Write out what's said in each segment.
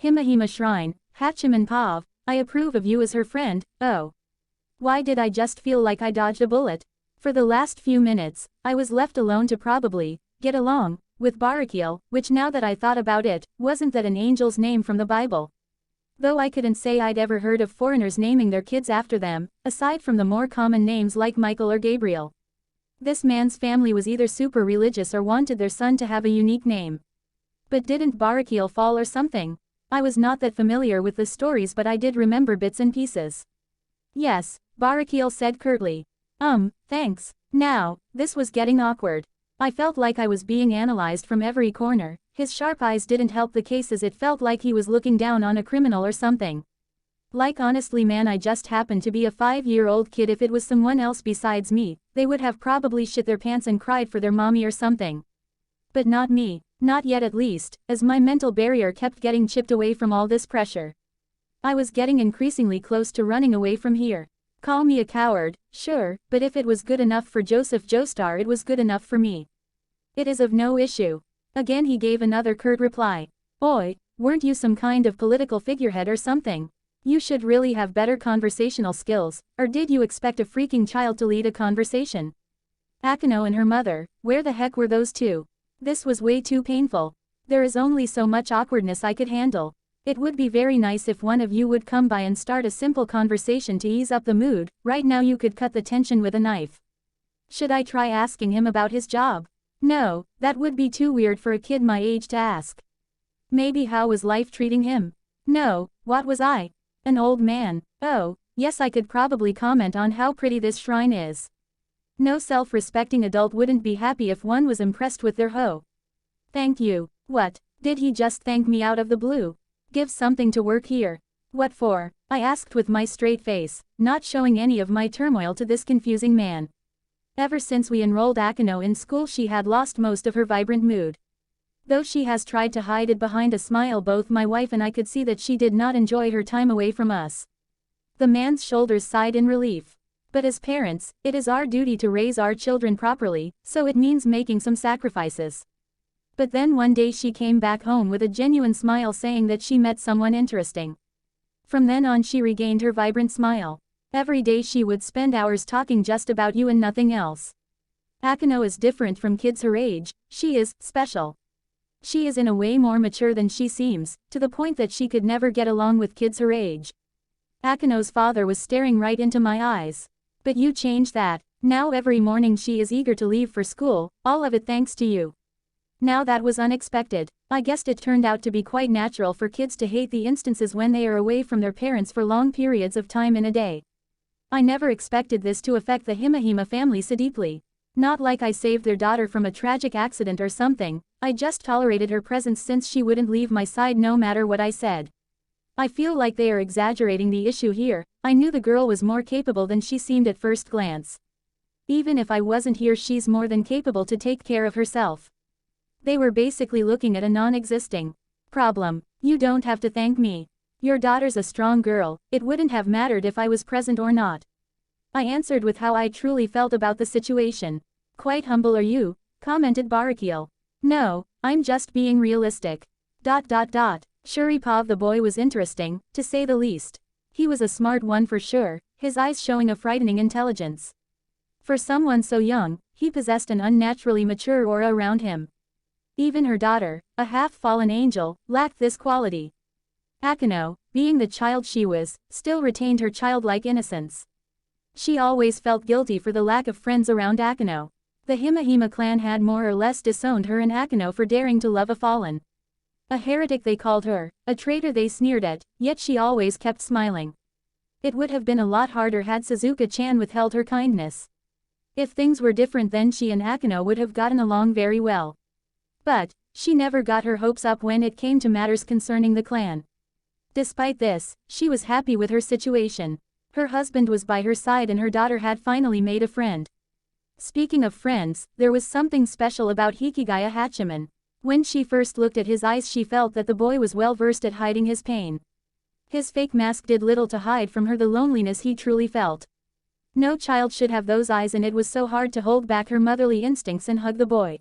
Himahima Shrine, Hachiman Pav, I approve of you as her friend. Oh. Why did I just feel like I dodged a bullet? For the last few minutes, I was left alone to probably get along with Barakiel, which now that I thought about it, wasn't that an angel's name from the Bible? Though I couldn't say I'd ever heard of foreigners naming their kids after them, aside from the more common names like Michael or Gabriel. This man's family was either super religious or wanted their son to have a unique name. But didn't Barakiel fall or something? I was not that familiar with the stories, but I did remember bits and pieces. Yes, Barakiel said curtly. Thanks. Now, this was getting awkward. I felt like I was being analyzed from every corner. His sharp eyes didn't help the case, as it felt like he was looking down on a criminal or something. Like, honestly man, I just happened to be a 5-year-old kid. If it was someone else besides me, they would have probably shit their pants and cried for their mommy or something. But not me. Not yet, at least, as my mental barrier kept getting chipped away from all this pressure. I was getting increasingly close to running away from here. Call me a coward, sure, but if it was good enough for Joseph Joestar, it was good enough for me. It is of no issue. Again he gave another curt reply. Oi, weren't you some kind of political figurehead or something? You should really have better conversational skills, or did you expect a freaking child to lead a conversation? Akano and her mother, where the heck were those two? This was way too painful. There is only so much awkwardness I could handle. It would be very nice if one of you would come by and start a simple conversation to ease up the mood. Right now you could cut the tension with a knife. Should I try asking him about his job? No, that would be too weird for a kid my age to ask. Maybe how was life treating him? No, what was I? An old man. Oh, yes, I could probably comment on how pretty this shrine is. No self-respecting adult wouldn't be happy if one was impressed with their hoe. Thank you. What, did he just thank me out of the blue? Give something to work here. What for? I asked with my straight face, not showing any of my turmoil to this confusing man. Ever since we enrolled Akano in school, she had lost most of her vibrant mood. Though she has tried to hide it behind a smile, both my wife and I could see that she did not enjoy her time away from us. The man's shoulders sighed in relief. But as parents, it is our duty to raise our children properly, so it means making some sacrifices. But then one day she came back home with a genuine smile, saying that she met someone interesting. From then on she regained her vibrant smile. Every day she would spend hours talking just about you and nothing else. Akano is different from kids her age. She is special. She is in a way more mature than she seems, to the point that she could never get along with kids her age. Akano's father was staring right into my eyes. But you changed that. Now every morning she is eager to leave for school, all of it thanks to you. Now that was unexpected. I guessed it turned out to be quite natural for kids to hate the instances when they are away from their parents for long periods of time in a day. I never expected this to affect the Himahima family so deeply. Not like I saved their daughter from a tragic accident or something, I just tolerated her presence since she wouldn't leave my side no matter what I said. I feel like they are exaggerating the issue here. I knew the girl was more capable than she seemed at first glance. Even if I wasn't here, she's more than capable to take care of herself. They were basically looking at a non-existing problem. You don't have to thank me. Your daughter's a strong girl, it wouldn't have mattered if I was present or not. I answered with how I truly felt about the situation. Quite humble are you, commented Barakiel. No, I'm just being realistic. Shuripov the boy was interesting, to say the least. He was a smart one for sure, his eyes showing a frightening intelligence. For someone so young, he possessed an unnaturally mature aura around him. Even her daughter, a half-fallen angel, lacked this quality. Akano, being the child she was, still retained her childlike innocence. She always felt guilty for the lack of friends around Akano. The Himahima clan had more or less disowned her and Akano for daring to love a fallen. A heretic they called her, a traitor they sneered at, yet she always kept smiling. It would have been a lot harder had Suzuka-chan withheld her kindness. If things were different, then she and Akano would have gotten along very well. But she never got her hopes up when it came to matters concerning the clan. Despite this, she was happy with her situation. Her husband was by her side and her daughter had finally made a friend. Speaking of friends, there was something special about Hikigaya Hachiman. When she first looked at his eyes, she felt that the boy was well versed at hiding his pain. His fake mask did little to hide from her the loneliness he truly felt. No child should have those eyes, and it was so hard to hold back her motherly instincts and hug the boy.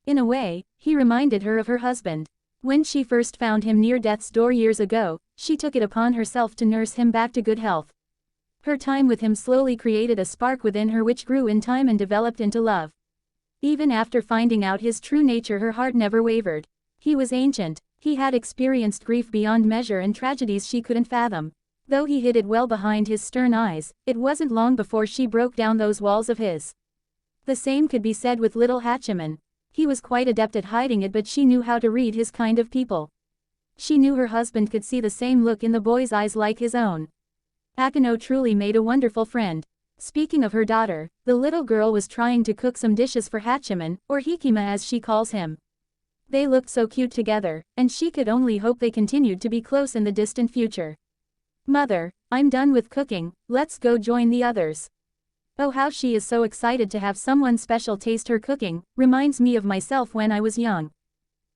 In a way, he reminded her of her husband. When she first found him near death's door years ago, she took it upon herself to nurse him back to good health. Her time with him slowly created a spark within her which grew in time and developed into love. Even after finding out his true nature, her heart never wavered. He was ancient. He had experienced grief beyond measure and tragedies she couldn't fathom. Though he hid it well behind his stern eyes, it wasn't long before she broke down those walls of his. The same could be said with little Hachiman. He was quite adept at hiding it, but she knew how to read his kind of people. She knew her husband could see the same look in the boy's eyes like his own. Akeno truly made a wonderful friend. Speaking of her daughter, the little girl was trying to cook some dishes for Hachiman, or Hikima as she calls him. They looked so cute together, and she could only hope they continued to be close in the distant future. Mother, I'm done with cooking, let's go join the others. Oh, how she is so excited to have someone special taste her cooking, reminds me of myself when I was young.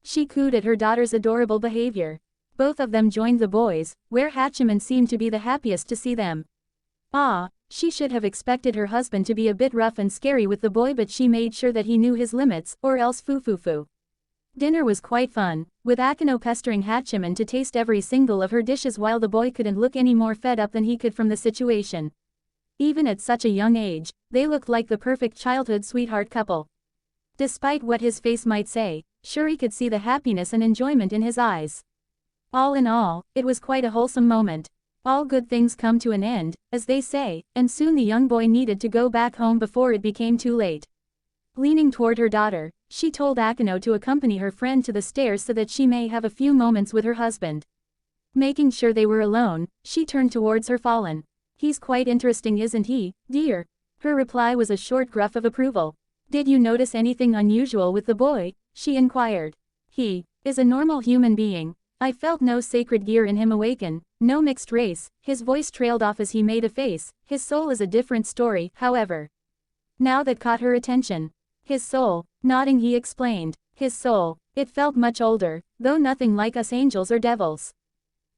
She cooed at her daughter's adorable behavior. Both of them joined the boys, where Hachiman seemed to be the happiest to see them. Ah, she should have expected her husband to be a bit rough and scary with the boy, but she made sure that he knew his limits, or else foo. Dinner was quite fun, with Akeno pestering Hachiman to taste every single of her dishes while the boy couldn't look any more fed up than he could from the situation. Even at such a young age, they looked like the perfect childhood sweetheart couple. Despite what his face might say, Shuri could see the happiness and enjoyment in his eyes. All in all, it was quite a wholesome moment. All good things come to an end, as they say, and soon the young boy needed to go back home before it became too late. Leaning toward her daughter, she told Akeno to accompany her friend to the stairs so that she may have a few moments with her husband. Making sure they were alone, she turned towards her fallen. He's quite interesting, isn't he, dear? Her reply was a short gruff of approval. Did you notice anything unusual with the boy? She inquired. He is a normal human being. I felt no sacred gear in him awaken, no mixed race. His voice trailed off as he made a face. His soul is a different story, however. Now that caught her attention. His soul, nodding he explained. His soul, it felt much older, though nothing like us angels or devils.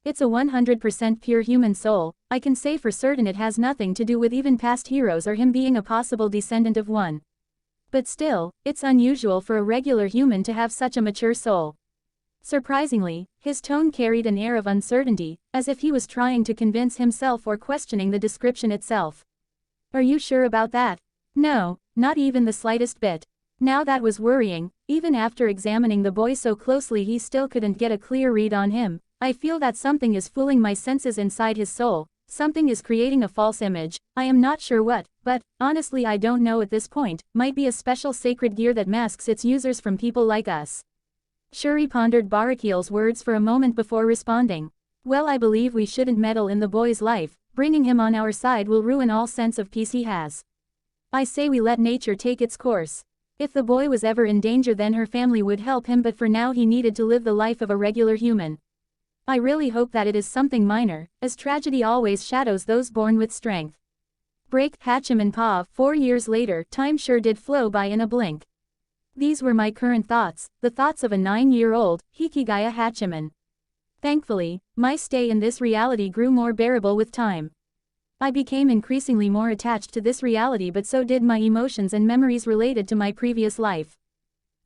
It's a 100% pure human soul. I can say for certain it has nothing to do with even past heroes or him being a possible descendant of one. But still, it's unusual for a regular human to have such a mature soul. Surprisingly, his tone carried an air of uncertainty, as if he was trying to convince himself or questioning the description itself. Are you sure about that? No, not even the slightest bit. Now that was worrying. Even after examining the boy so closely, he still couldn't get a clear read on him. I feel that something is fooling my senses inside his soul. Something is creating a false image. I am not sure what, but, honestly I don't know at this point. Might be a special sacred gear that masks its users from people like us. Shuri pondered Barakiel's words for a moment before responding. Well, I believe we shouldn't meddle in the boy's life. Bringing him on our side will ruin all sense of peace he has. I say we let nature take its course. If the boy was ever in danger, then her family would help him, but for now he needed to live the life of a regular human. I really hope that it is something minor, as tragedy always shadows those born with strength. Break. Hachiman Pav. 4 years later, time sure did flow by in a blink. These were my current thoughts, the thoughts of a 9-year-old, hikigaya Hachiman. Thankfully, my stay in this reality grew more bearable with time. I became increasingly more attached to this reality, but so did my emotions and memories related to my previous life.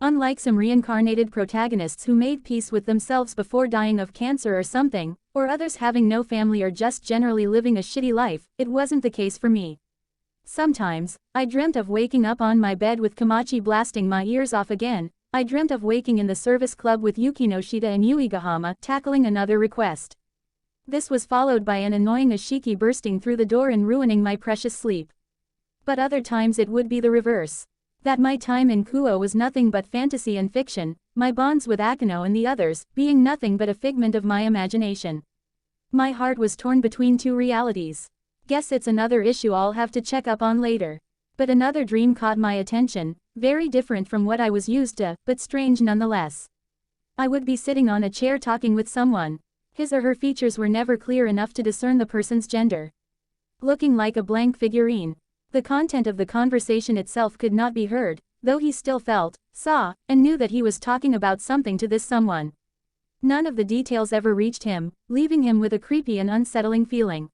Unlike some reincarnated protagonists who made peace with themselves before dying of cancer or something, or others having no family or just generally living a shitty life, it wasn't the case for me. Sometimes, I dreamt of waking up on my bed with Kamachi blasting my ears off again. I dreamt of waking in the service club with Yukinoshita and Uegahama tackling another request. This was followed by an annoying Ashiki bursting through the door and ruining my precious sleep. But other times it would be the reverse. That my time in Kuo was nothing but fantasy and fiction, my bonds with Akeno and the others being nothing but a figment of my imagination. My heart was torn between two realities. Guess it's another issue I'll have to check up on later. But another dream caught my attention, very different from what I was used to, but strange nonetheless. I would be sitting on a chair talking with someone. His or her features were never clear enough to discern the person's gender. Looking like a blank figurine. The content of the conversation itself could not be heard, though he still felt, saw, and knew that he was talking about something to this someone. None of the details ever reached him, leaving him with a creepy and unsettling feeling.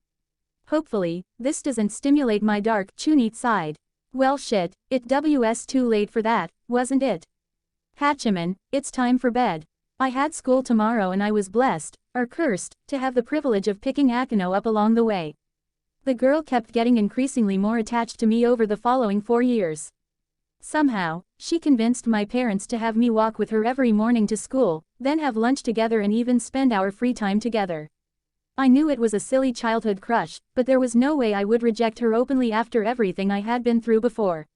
Hopefully, this doesn't stimulate my dark, chunite side. Well shit, it was too late for that, wasn't it? Hachiman, it's time for bed. I had school tomorrow and I was blessed, or cursed, to have the privilege of picking Akino up along the way. The girl kept getting increasingly more attached to me over the following 4 years. Somehow, she convinced my parents to have me walk with her every morning to school, then have lunch together and even spend our free time together. I knew it was a silly childhood crush, but there was no way I would reject her openly after everything I had been through before.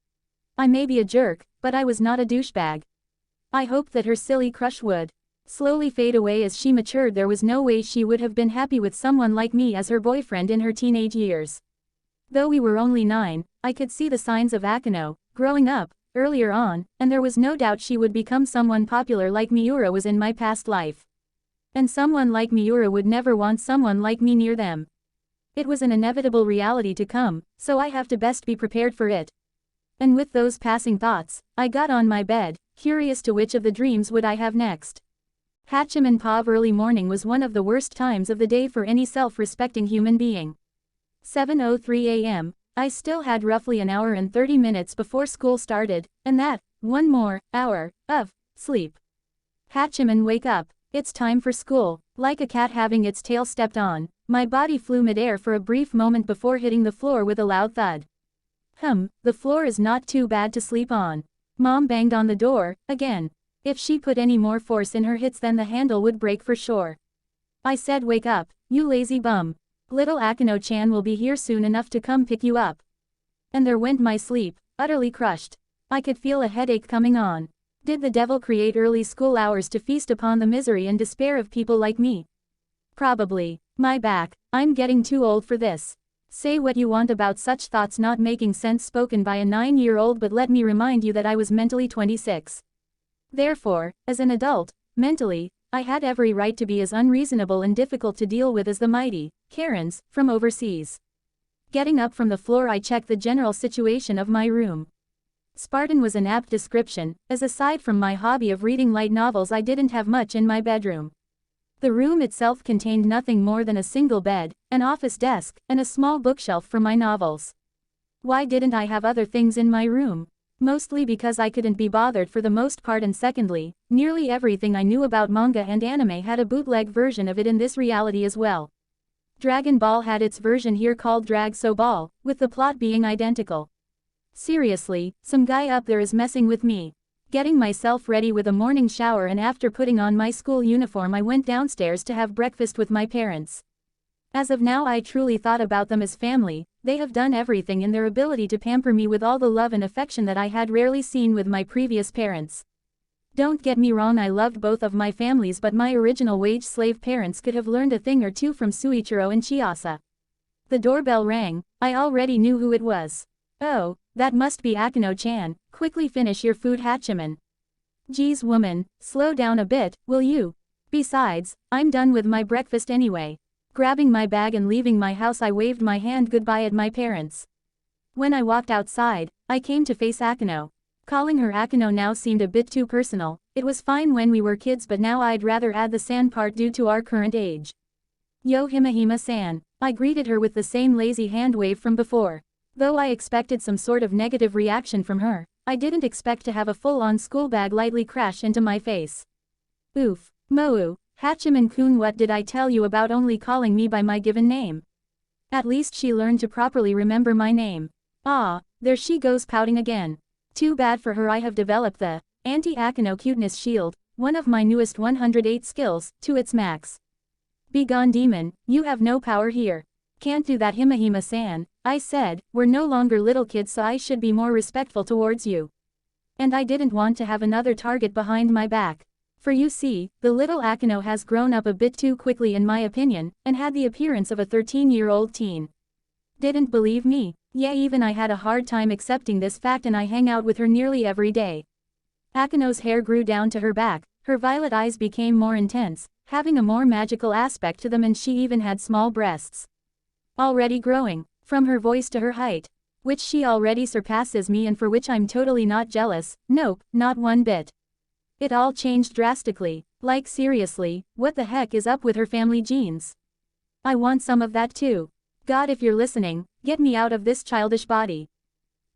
I may be a jerk, but I was not a douchebag. I hoped that her silly crush would slowly fade away as she matured. There was no way she would have been happy with someone like me as her boyfriend in her teenage years. Though we were only 9, I could see the signs of Akino growing up earlier on, and there was no doubt she would become someone popular like Miura was in my past life. And someone like Miura would never want someone like me near them. It was an inevitable reality to come, so I have to best be prepared for it. And with those passing thoughts, I got on my bed, curious to which of the dreams would I have next. Hachiman Pav early morning was one of the worst times of the day for any self-respecting human being. 7:03 a.m., I still had roughly an hour and 30 minutes before school started, and that, one more hour of sleep. Hachiman, wake up, it's time for school. Like a cat having its tail stepped on, my body flew midair for a brief moment before hitting the floor with a loud thud. The floor is not too bad to sleep on. Mom banged on the door, again. If she put any more force in her hits then the handle would break for sure. I said, wake up, you lazy bum. Little Akino-chan will be here soon enough to come pick you up. And there went my sleep, utterly crushed. I could feel a headache coming on. Did the devil create early school hours to feast upon the misery and despair of people like me? Probably. My back, I'm getting too old for this. Say what you want about such thoughts not making sense spoken by a 9-year-old, but let me remind you that I was mentally 26. Therefore, as an adult, mentally, I had every right to be as unreasonable and difficult to deal with as the mighty Karens from overseas. Getting up from the floor, I checked the general situation of my room. Spartan was an apt description, as aside from my hobby of reading light novels I didn't have much in my bedroom. The room itself contained nothing more than a single bed, an office desk, and a small bookshelf for my novels. Why didn't I have other things in my room? Mostly because I couldn't be bothered for the most part, and secondly, nearly everything I knew about manga and anime had a bootleg version of it in this reality as well. Dragon Ball had its version here called Drag So Ball, with the plot being identical. Seriously, some guy up there is messing with me. Getting myself ready with a morning shower and after putting on my school uniform I went downstairs to have breakfast with my parents. As of now I truly thought about them as family. They have done everything in their ability to pamper me with all the love and affection that I had rarely seen with my previous parents. Don't get me wrong, I loved both of my families, but my original wage slave parents could have learned a thing or two from Suichiro and Chiasa. The doorbell rang. I already knew who it was. Oh, that must be Akino-chan. Quickly finish your food, Hachiman. Geez woman, slow down a bit, will you? Besides, I'm done with my breakfast anyway. Grabbing my bag and leaving my house, I waved my hand goodbye at my parents. When I walked outside, I came to face Akino. Calling her Akino now seemed a bit too personal. It was fine when we were kids, but now I'd rather add the san part due to our current age. Yo Himahima-san. I greeted her with the same lazy hand wave from before. Though I expected some sort of negative reaction from her, I didn't expect to have a full-on school bag lightly crash into my face. Oof. Moe. Hachiman-kun, what did I tell you about only calling me by my given name? At least she learned to properly remember my name. Ah, there she goes pouting again. Too bad for her, I have developed the Anti-Akino Cuteness Shield, one of my newest 108 skills, to its max. Be gone, demon, you have no power here. Can't do that, Himahima-san, I said. We're no longer little kids, so I should be more respectful towards you. And I didn't want to have another target behind my back. For you see, the little Akino has grown up a bit too quickly in my opinion, and had the appearance of a 13-year-old teen. Didn't believe me? Yeah, even I had a hard time accepting this fact, and I hang out with her nearly every day. Akino's hair grew down to her back, her violet eyes became more intense, having a more magical aspect to them, and she even had small breasts. Already growing, from her voice to her height. Which she already surpasses me, and for which I'm totally not jealous, nope, not one bit. It all changed drastically. Like seriously, what the heck is up with her family genes? I want some of that too. God, if you're listening, get me out of this childish body.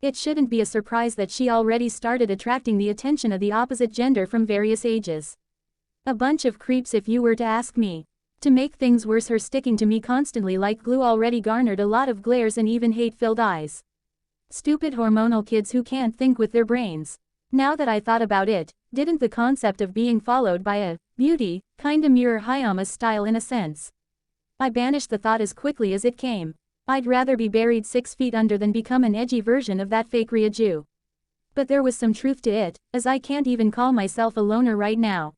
It shouldn't be a surprise that she already started attracting the attention of the opposite gender from various ages. A bunch of creeps if you were to ask me. To make things worse, her sticking to me constantly like glue already garnered a lot of glares and even hate-filled eyes. Stupid hormonal kids who can't think with their brains. Now that I thought about it, didn't the concept of being followed by a beauty kinda mirror Hayama's style in a sense? I banished the thought as quickly as it came. I'd rather be buried 6 feet under than become an edgy version of that fake Ryuju. But there was some truth to it, as I can't even call myself a loner right now.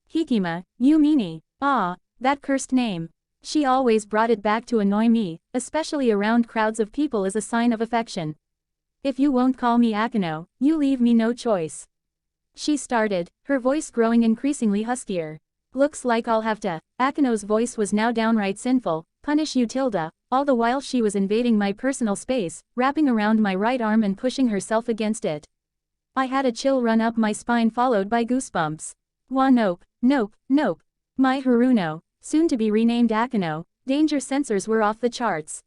Hikima, you meanie. Ah, that cursed name. She always brought it back to annoy me, especially around crowds of people as a sign of affection. If you won't call me Akino, you leave me no choice. She started, her voice growing increasingly huskier. Looks like I'll have to. Akino's voice was now downright sinful. Punish you tilde, all the while she was invading my personal space, wrapping around my right arm and pushing herself against it. I had a chill run up my spine followed by goosebumps. Wah nope, nope, nope. My Haruno, soon to be renamed Akino, danger sensors were off the charts.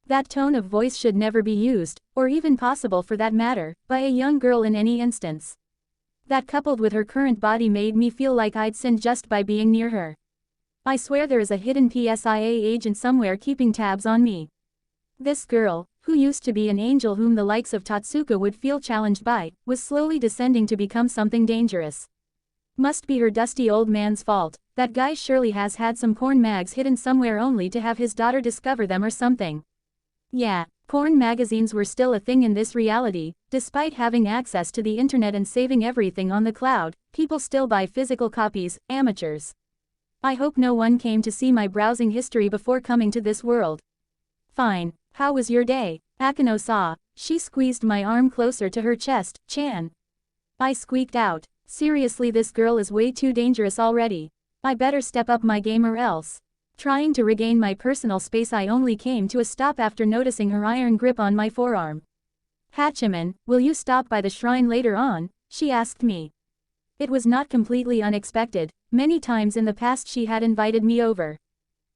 That tone of voice should never be used, or even possible for that matter, by a young girl in any instance. That coupled with her current body made me feel like I'd sinned just by being near her. I swear there is a hidden PSIA agent somewhere keeping tabs on me. This girl, who used to be an angel whom the likes of Tatsuka would feel challenged by, was slowly descending to become something dangerous. Must be her dusty old man's fault. That guy surely has had some porn mags hidden somewhere only to have his daughter discover them or something. Yeah, porn magazines were still a thing in this reality. Despite having access to the internet and saving everything on the cloud, people still buy physical copies, amateurs. I hope no one came to see my browsing history before coming to this world. Fine, how was your day? Akino saw. She squeezed my arm closer to her chest. Chan. I squeaked out. Seriously, this girl is way too dangerous already. I better step up my game or else. Trying to regain my personal space, I only came to a stop after noticing her iron grip on my forearm. Hachiman, will you stop by the shrine later on? She asked me. It was not completely unexpected. Many times in the past she had invited me over.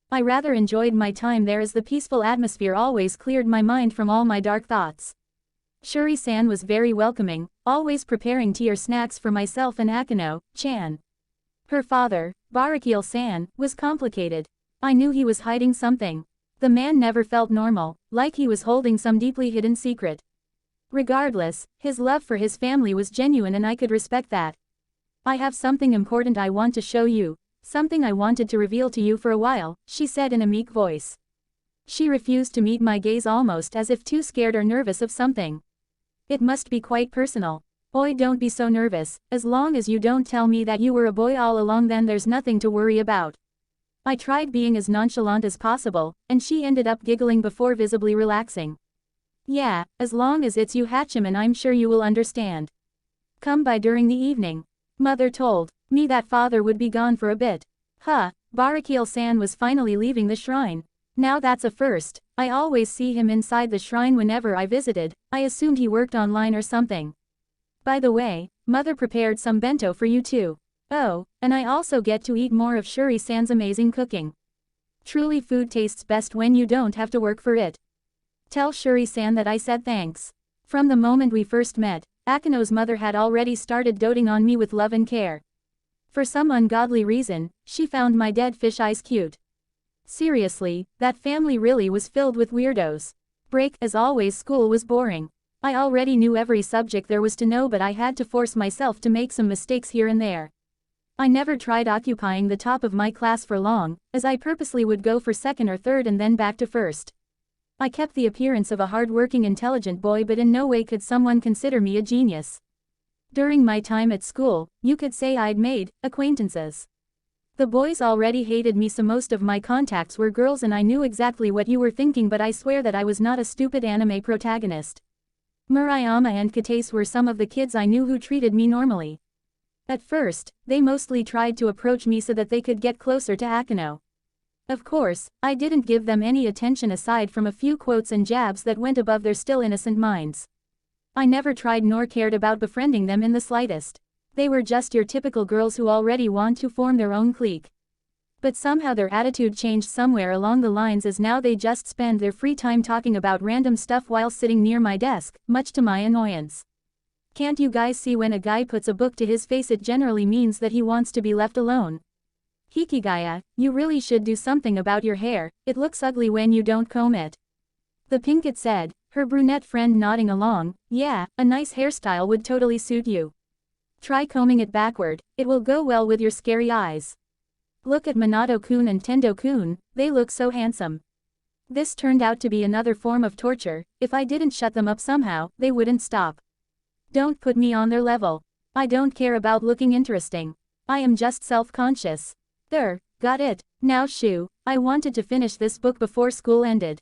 I rather enjoyed my time there as the peaceful atmosphere always cleared my mind from all my dark thoughts. Shuri-san was very welcoming, always preparing tea or snacks for myself and Akino-chan. Her father, Barakil-san, was complicated. I knew he was hiding something. The man never felt normal, like he was holding some deeply hidden secret. Regardless, his love for his family was genuine and I could respect that. I have something important I want to show you, something I wanted to reveal to you for a while, she said in a meek voice. She refused to meet my gaze, almost as if too scared or nervous of something. It must be quite personal. Boy, don't be so nervous. As long as you don't tell me that you were a boy all along, then there's nothing to worry about. I tried being as nonchalant as possible, and she ended up giggling before visibly relaxing. Yeah, as long as it's you, Hachiman, I'm sure you will understand. Come by during the evening. Mother told me that father would be gone for a bit. Barakil-san was finally leaving the shrine. Now that's a first. I always see him inside the shrine whenever I visited. I assumed he worked online or something. By the way, mother prepared some bento for you too. Oh, and I also get to eat more of Shuri-san's amazing cooking. Truly, food tastes best when you don't have to work for it. Tell Shuri-san that I said thanks. From the moment we first met, Akino's mother had already started doting on me with love and care. For some ungodly reason, she found my dead fish eyes cute. Seriously, that family really was filled with weirdos. Break, as always, school was boring. I already knew every subject there was to know, but I had to force myself to make some mistakes here and there. I never tried occupying the top of my class for long, as I purposely would go for second or third and then back to first. I kept the appearance of a hard-working, intelligent boy, but in no way could someone consider me a genius. During my time at school, you could say I'd made acquaintances. The boys already hated me, so most of my contacts were girls, and I knew exactly what you were thinking, but I swear that I was not a stupid anime protagonist. Murayama and Katase were some of the kids I knew who treated me normally. At first, they mostly tried to approach me so that they could get closer to Akino. Of course, I didn't give them any attention aside from a few quotes and jabs that went above their still innocent minds. I never tried nor cared about befriending them in the slightest. They were just your typical girls who already want to form their own clique. But somehow their attitude changed somewhere along the lines, as now they just spend their free time talking about random stuff while sitting near my desk, much to my annoyance. Can't you guys see when a guy puts a book to his face it generally means that he wants to be left alone? Hikigaya, you really should do something about your hair, it looks ugly when you don't comb it. The pinkett said, her brunette friend nodding along, yeah, a nice hairstyle would totally suit you. Try combing it backward, it will go well with your scary eyes. Look at Minato-kun and Tendo-kun, they look so handsome. This turned out to be another form of torture, if I didn't shut them up somehow, they wouldn't stop. Don't put me on their level. I don't care about looking interesting. I am just self-conscious. There, got it, now shoo, I wanted to finish this book before school ended.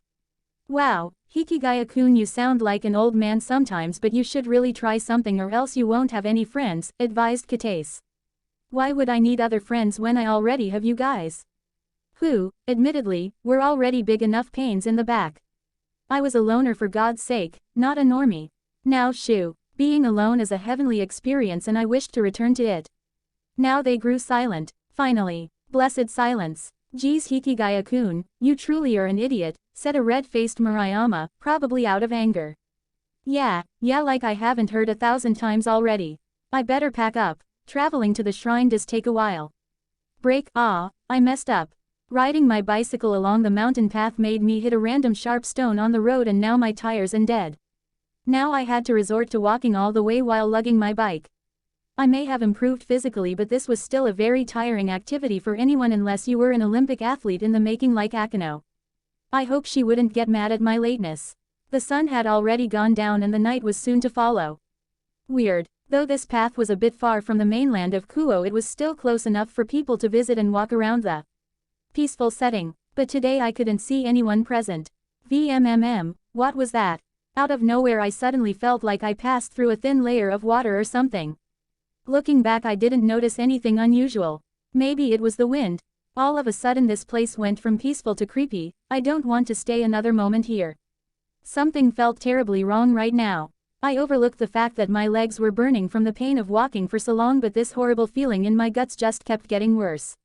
Wow, Hikigaya-kun you sound like an old man sometimes but you should really try something or else you won't have any friends, advised Katase. Why would I need other friends when I already have you guys? Who, admittedly, were already big enough pains in the back. I was a loner for God's sake, not a normie. Now shoo, being alone is a heavenly experience and I wished to return to it. Now they grew silent, finally. Blessed silence. Geez Hikigaya-kun, you truly are an idiot, said a red-faced Murayama, probably out of anger. Yeah, like I haven't heard 1,000 times already. I better pack up. Traveling to the shrine does take a while. I messed up. Riding my bicycle along the mountain path made me hit a random sharp stone on the road and now my tires and dead. Now I had to resort to walking all the way while lugging my bike. I may have improved physically but this was still a very tiring activity for anyone unless you were an Olympic athlete in the making like Akano. I hope she wouldn't get mad at my lateness. The sun had already gone down and the night was soon to follow. Weird. Though this path was a bit far from the mainland of Kuo it was still close enough for people to visit and walk around the peaceful setting. But today I couldn't see anyone present. What was that? Out of nowhere I suddenly felt like I passed through a thin layer of water or something. Looking back I didn't notice anything unusual. Maybe it was the wind. All of a sudden this place went from peaceful to creepy. I don't want to stay another moment here. Something felt terribly wrong right now. I overlooked the fact that my legs were burning from the pain of walking for so long but this horrible feeling in my guts just kept getting worse.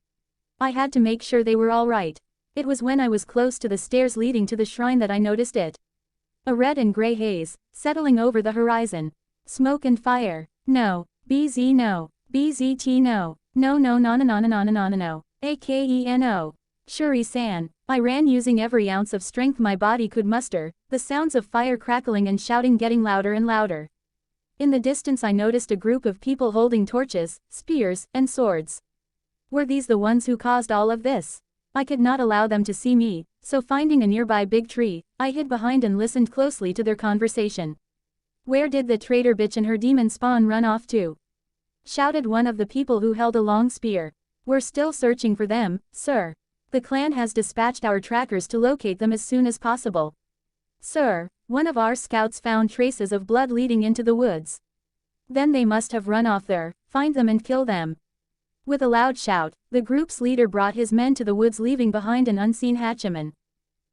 I had to make sure they were all right. It was when I was close to the stairs leading to the shrine that I noticed it. A red and gray haze, settling over the horizon. Smoke and fire. No. BZ no. BZT no. No no no no no no no no no. AKENO. Shuri-san. I ran using every ounce of strength my body could muster, the sounds of fire crackling and shouting getting louder and louder. In the distance I noticed a group of people holding torches, spears, and swords. Were these the ones who caused all of this? I could not allow them to see me, so finding a nearby big tree, I hid behind and listened closely to their conversation. Where did the traitor bitch and her demon spawn run off to? Shouted one of the people who held a long spear. We're still searching for them, sir. The clan has dispatched our trackers to locate them as soon as possible. Sir, one of our scouts found traces of blood leading into the woods. Then they must have run off there, find them and kill them. With a loud shout, the group's leader brought his men to the woods leaving behind an unseen Hachiman.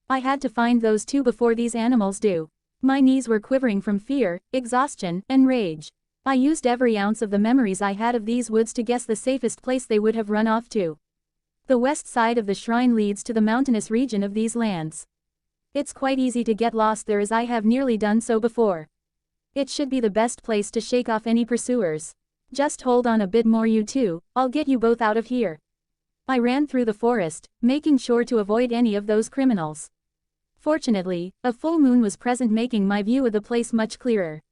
I had to find those two before these animals do. My knees were quivering from fear, exhaustion, and rage. I used every ounce of the memories I had of these woods to guess the safest place they would have run off to. The west side of the shrine leads to the mountainous region of these lands. It's quite easy to get lost there as I have nearly done so before. It should be the best place to shake off any pursuers. Just hold on a bit more you two, I'll get you both out of here. I ran through the forest, making sure to avoid any of those criminals. Fortunately, a full moon was present making my view of the place much clearer.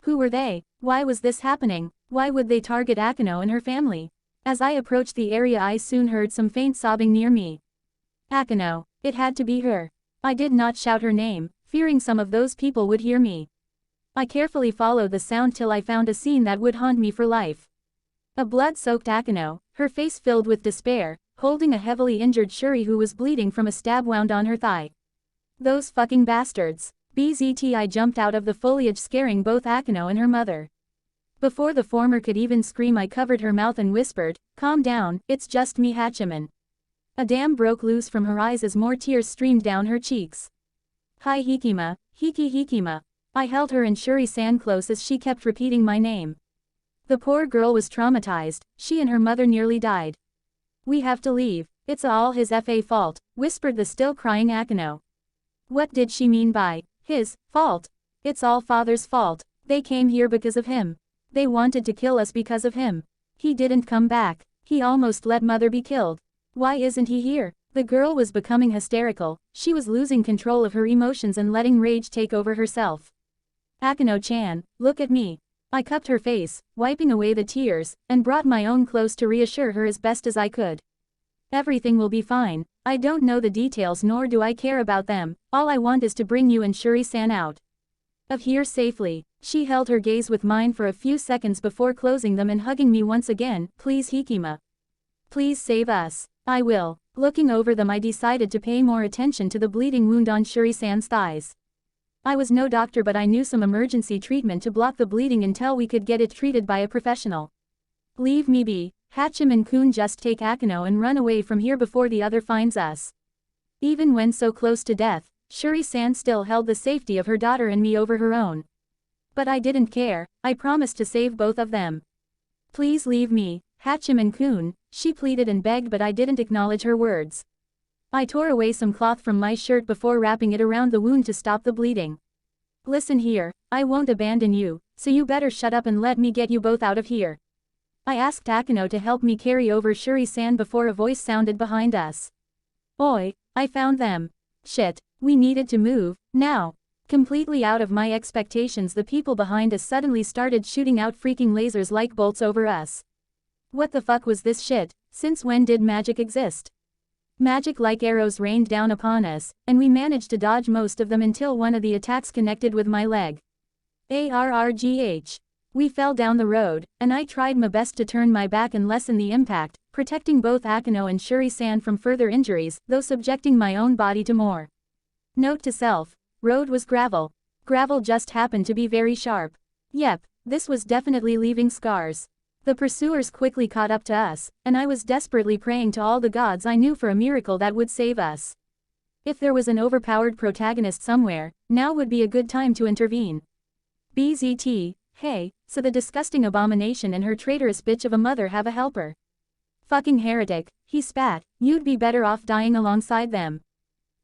Who were they? Why was this happening? Why would they target Akano and her family? As I approached the area I soon heard some faint sobbing near me. Akano. It had to be her. I did not shout her name, fearing some of those people would hear me. I carefully followed the sound till I found a scene that would haunt me for life. A blood-soaked Akano, her face filled with despair, holding a heavily injured Shuri who was bleeding from a stab wound on her thigh. Those fucking bastards. BZT I jumped out of the foliage scaring both Akano and her mother. Before the former could even scream I covered her mouth and whispered, "Calm down, it's just me Hachiman." A dam broke loose from her eyes as more tears streamed down her cheeks. Hi Hikima, Hikima. I held her and Shuri-san close as she kept repeating my name. The poor girl was traumatized, she and her mother nearly died. We have to leave, it's all his fault, whispered the still crying Akano. What did she mean by his fault? It's all father's fault. They came here because of him. They wanted to kill us because of him. He didn't come back. He almost let mother be killed. Why isn't he here? The girl was becoming hysterical. She was losing control of her emotions and letting rage take over herself. Akano-chan, look at me. I cupped her face, wiping away the tears, and brought my own close to reassure her as best as I could. Everything will be fine. I don't know the details nor do I care about them. All I want is to bring you and Shuri-san out of here safely. She held her gaze with mine for a few seconds before closing them and hugging me once again. Please Hikima. Please save us. I will. Looking over them I decided to pay more attention to the bleeding wound on Shuri-san's thighs. I was no doctor but I knew some emergency treatment to block the bleeding until we could get it treated by a professional. Leave me be. Hachiman-kun, just take Akano and run away from here before the other finds us. Even when so close to death, Shuri-san still held the safety of her daughter and me over her own. But I didn't care. I promised to save both of them. Please leave me, Hachiman-kun, she pleaded and begged, but I didn't acknowledge her words. I tore away some cloth from my shirt before wrapping it around the wound to stop the bleeding. Listen here, I won't abandon you, so you better shut up and let me get you both out of here. I asked Akano to help me carry over Shuri-san before a voice sounded behind us. Oi, I found them. Shit, we needed to move, now. Completely out of my expectations, the people behind us suddenly started shooting out freaking lasers like bolts over us. What the fuck was this shit? Since when did magic exist? Magic like arrows rained down upon us, and we managed to dodge most of them until one of the attacks connected with my leg. Arrgh. We fell down the road, and I tried my best to turn my back and lessen the impact, protecting both Akano and Shuri-san from further injuries, though subjecting my own body to more. Note to self, road was gravel. Gravel just happened to be very sharp. Yep, this was definitely leaving scars. The pursuers quickly caught up to us, and I was desperately praying to all the gods I knew for a miracle that would save us. If there was an overpowered protagonist somewhere, now would be a good time to intervene. BZT, hey, so the disgusting abomination and her traitorous bitch of a mother have a helper. Fucking heretic, he spat, you'd be better off dying alongside them.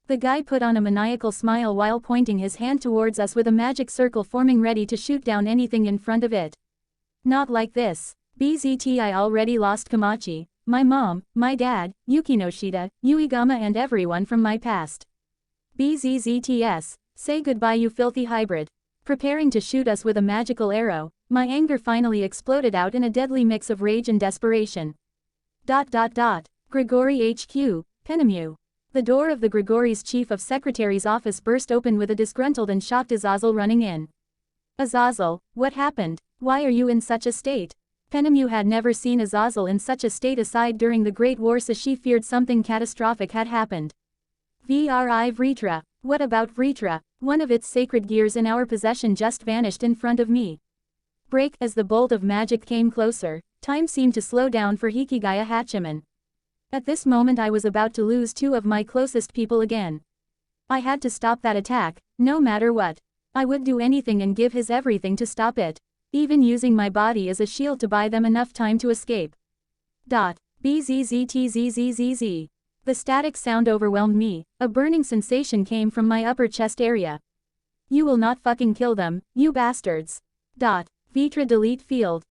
The guy put on a maniacal smile while pointing his hand towards us with a magic circle forming ready to shoot down anything in front of it. Not like this. BZT, I already lost Kamachi, my mom, my dad, Yukinoshita, Uegama and everyone from my past. BZZTS, say goodbye you filthy hybrid. Preparing to shoot us with a magical arrow, my anger finally exploded out in a deadly mix of rage and desperation. Grigori HQ, Penamu. The door of the Grigori's chief of secretary's office burst open with a disgruntled and shocked Azazel running in. Azazel, what happened? Why are you in such a state? Penamu had never seen Azazel in such a state aside during the Great War, so she feared something catastrophic had happened. Vritra, what about Vritra? One of its sacred gears in our possession just vanished in front of me. Break. As the bolt of magic came closer, time seemed to slow down for Hikigaya Hachiman. At this moment I was about to lose two of my closest people again. I had to stop that attack, no matter what. I would do anything and give his everything to stop it. Even using my body as a shield to buy them enough time to escape. Bzztzzzz. The static sound overwhelmed me, a burning sensation came from my upper chest area. You will not fucking kill them, you bastards. Vitra delete field.